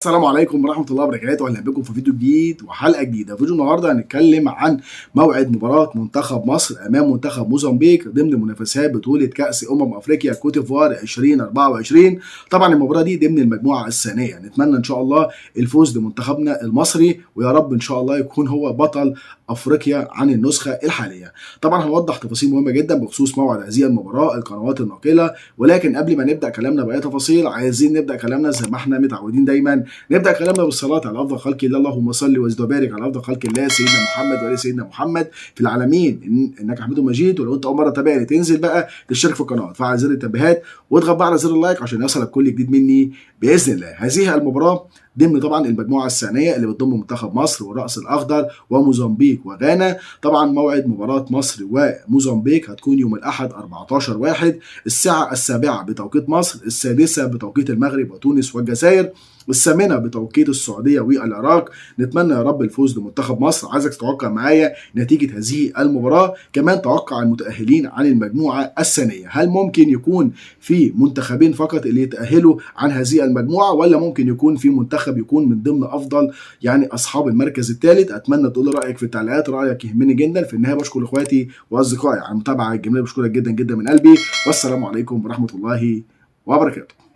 السلام عليكم ورحمة الله وبركاته، أهلا بكم في فيديو جديد وحلقة جديدة. فيديو النهاردة هنتكلم عن موعد مباراة منتخب مصر أمام منتخب موزمبيق ضمن منافسات بطولة كأس أفريقيا كوت ديفوار 2024. طبعا المباراة دي ضمن المجموعة الثانية، نتمنى إن شاء الله الفوز لمنتخبنا المصري، ويا رب إن شاء الله يكون هو بطل أفريقيا عن النسخة الحالية. طبعا هنوضح تفاصيل مهمة جدا بخصوص موعد هذه المباراة، القنوات الناقلة، ولكن قبل ما نبدأ كلامنا بأي تفاصيل عايزين نبدأ كلامنا زي ما احنا متعودين دايما، نبدا كلامنا بالصلاه على افضل خلق الله، اللهم صل وزد وبارك على افضل خلق الله سيدنا محمد وعلى سيدنا محمد في العالمين انك حميد مجيد. ولو انت اول مره تتابعني تنزل بقى تشترك في القناه وتفعل زر التنبيهات واضغط بقى على زر اللايك عشان يوصلك كل جديد مني باذن الله. هذه المباراه ضمن طبعا المجموعه الثانيه اللي بتضم منتخب مصر والراس الاخضر وموزمبيق وغانا. طبعا موعد مباراه مصر وموزمبيق هتكون يوم الاحد 14/1 الساعه 7 بتوقيت مصر، 6 بتوقيت المغرب وتونس والجزائر، 8 بتوقيت السعوديه والعراق. نتمنى يا رب الفوز لمنتخب مصر. عايزك تتوقع معايا نتيجه هذه المباراه، كمان توقع المتاهلين عن المجموعه الثانيه. هل ممكن يكون في منتخبين فقط اللي يتاهلوا عن هذه المجموعه، ولا ممكن يكون في منتخب يكون من ضمن افضل يعني اصحاب المركز الثالث؟ اتمنى تقول لي رايك في التعليقات، رايك يهمني جدا. في النهايه بشكر اخواتي واصدقائي على المتابعه الجميله، بشكرك جدا جدا من قلبي، والسلام عليكم ورحمه الله وبركاته.